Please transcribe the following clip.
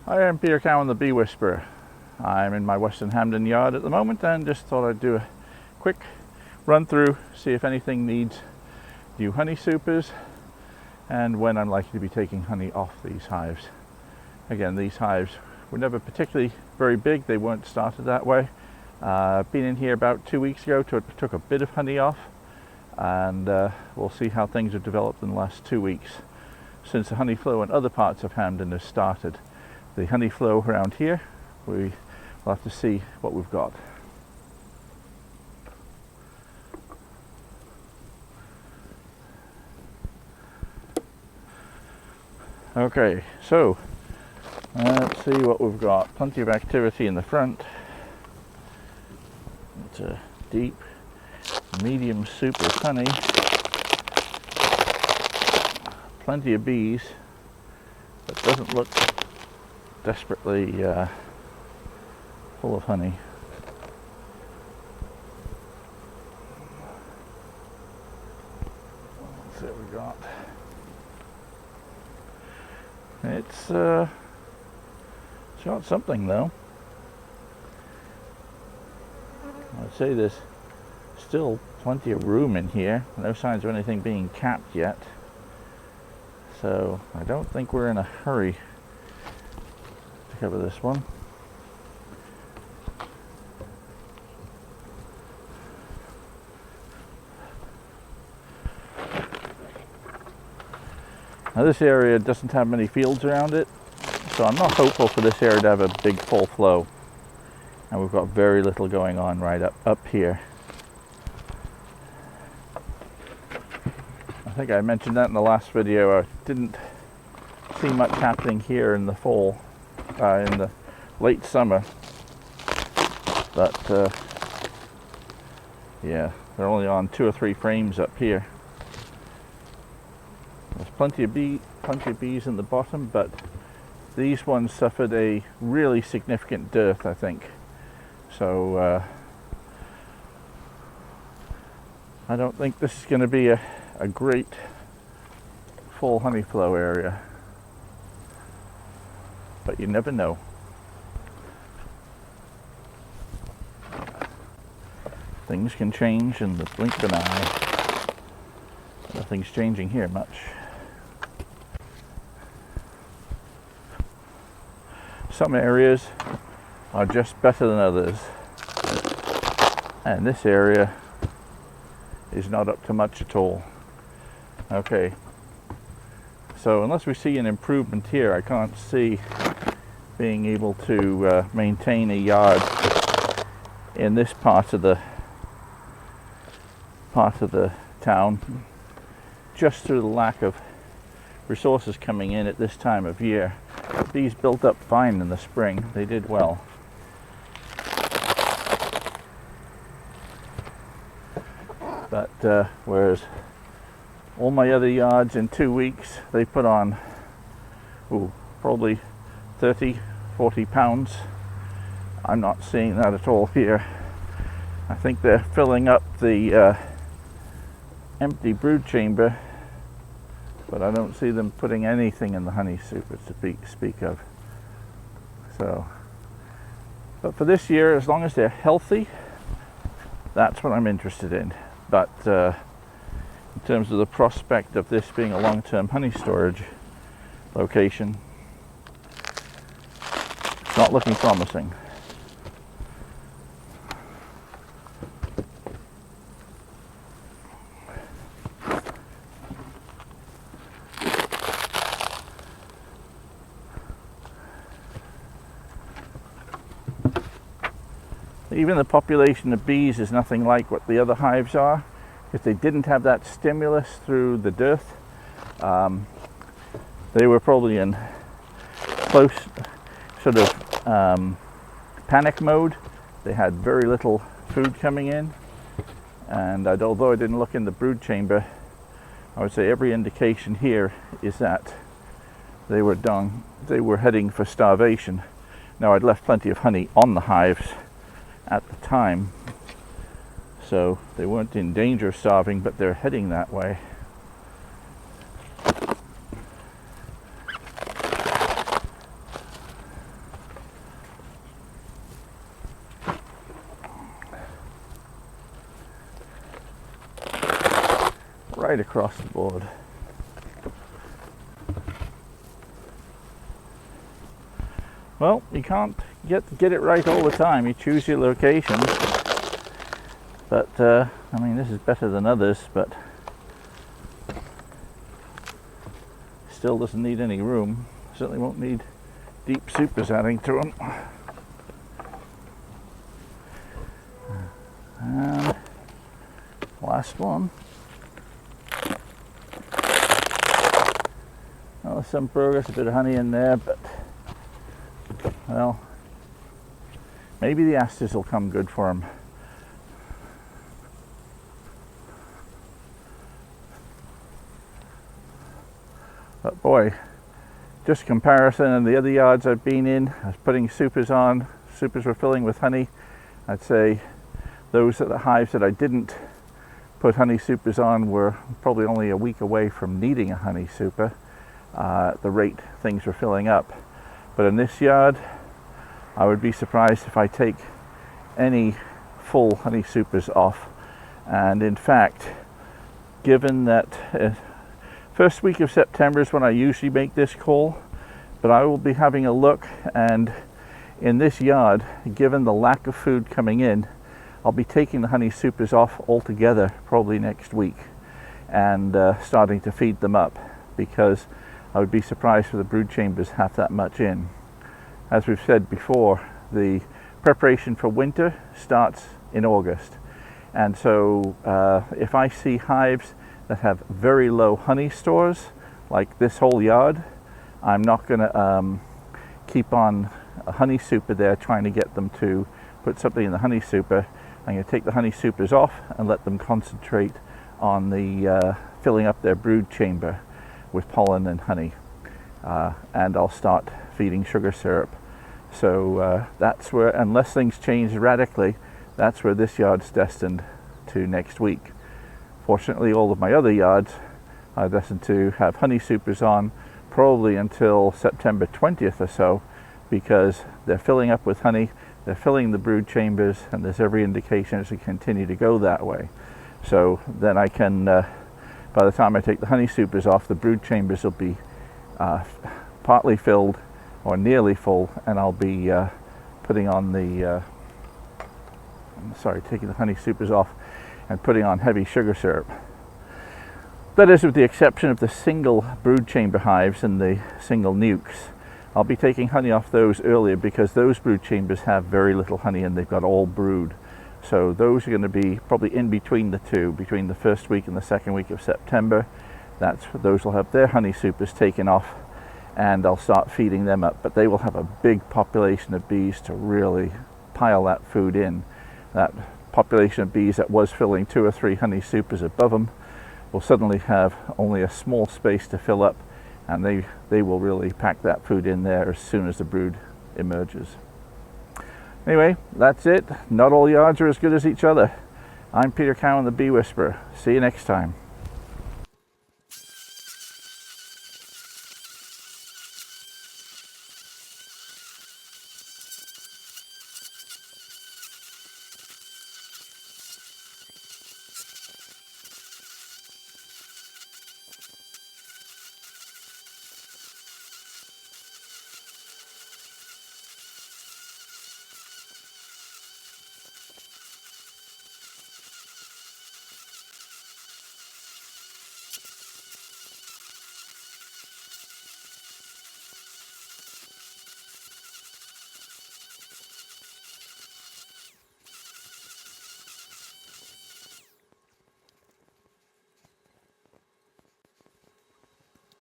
Hi, I'm Peter Cowan, the Bee Whisperer. I'm in my Western Hampden yard at the moment and just thought I'd do a quick run through, see if anything needs new honey supers and when I'm likely to be taking honey off these hives. Again, these hives were never particularly very big, they weren't started that way. I've been in here about 2 weeks ago, took a bit of honey off, and we'll see how things have developed in the last 2 weeks since the Honeyflow in other parts of Hampden has started. The Honeyflow around here, we'll have to see what we've got. Okay, so let's see what we've got. Plenty of activity in the front. It's a deep, medium soup of honey. Plenty of bees, but doesn't look desperately full of honey. Let's see what we got. It's got something though. I'd say there's still plenty of room in here. No signs of anything being capped yet. So I don't think we're in a hurry to cover this one. Now this area doesn't have many fields around it, so I'm not hopeful for this area to have a big full flow. And we've got very little going on right up here. I think I mentioned that in the last video. I didn't see much happening here in the fall, in the late summer. But yeah, they're only on 2 or 3 frames up here. There's plenty of bees in the bottom, but these ones suffered a really significant dearth, I think. So I don't think this is going to be a great full honey flow area, but you never know. Things can change in the blink of an eye. Nothing's changing here much. Some areas are just better than others, and this area is not up to much at all. Okay, so unless we see an improvement here, I can't see being able to maintain a yard in this part of the town, just through the lack of resources coming in at this time of year. Bees built up fine in the spring, they did well. But whereas all my other yards in 2 weeks, they put on probably 30-40 pounds. I'm not seeing that at all here. I think they're filling up the empty brood chamber, but I don't see them putting anything in the honey super to speak of. So, but for this year, as long as they're healthy, that's what I'm interested in. But in terms of the prospect of this being a long-term honey storage location, it's not looking promising. Even the population of bees is nothing like what the other hives are, because they didn't have that stimulus through the dearth. They were probably in close sort of panic mode. They had very little food coming in, and although I didn't look in the brood chamber, I would say every indication here is that they were heading for starvation. Now, I'd left plenty of honey on the hives at the time, so they weren't in danger of starving, but they're heading that way. right across the board. Well, you can't get it right all the time. You choose your location. But, I mean, this is better than others, but still doesn't need any room. Certainly won't need deep supers adding to them. And last one. Well, there's some progress, a bit of honey in there, but well, maybe the asters will come good for them. But boy, just comparison and the other yards I've been in, I was putting supers on, supers were filling with honey. I'd say those at the hives that I didn't put honey supers on were probably only a week away from needing a honey super. The rate things were filling up. But in this yard, I would be surprised if I take any full honey supers off. And in fact, given that first week of September is when I usually make this call, but I will be having a look, and in this yard, given the lack of food coming in, I'll be taking the honey supers off altogether probably next week and starting to feed them up, because I would be surprised if the brood chambers have that much in. As we've said before, the preparation for winter starts in August, and so if I see hives that have very low honey stores, like this whole yard, I'm not going to keep on a honey super there trying to get them to put something in the honey super. I'm going to take the honey supers off and let them concentrate on the filling up their brood chamber with pollen and honey, and I'll start feeding sugar syrup. So that's where, unless things change radically, that's where this yard's destined to next week. Fortunately, all of my other yards are destined to have honey supers on probably until September 20th or so, because they're filling up with honey, they're filling the brood chambers, and there's every indication it's going to continue to go that way. So then I can, by the time I take the honey supers off, the brood chambers will be partly filled or nearly full, and I'll be putting on the, taking the honey supers off and putting on heavy sugar syrup. That is with the exception of the single brood chamber hives and the single nukes. I'll be taking honey off those earlier because those brood chambers have very little honey and they've got all brood. So those are going to be probably in between the two, between the first week and the second week of September. Those will have their honey supers taken off, and I'll start feeding them up. But they will have a big population of bees to really pile that food in. That population of bees that was filling 2 or 3 honey supers above them will suddenly have only a small space to fill up, and they will really pack that food in there as soon as the brood emerges. Anyway, that's it. Not all yards are as good as each other. I'm Peter Cowan, the Bee Whisperer. See you next time.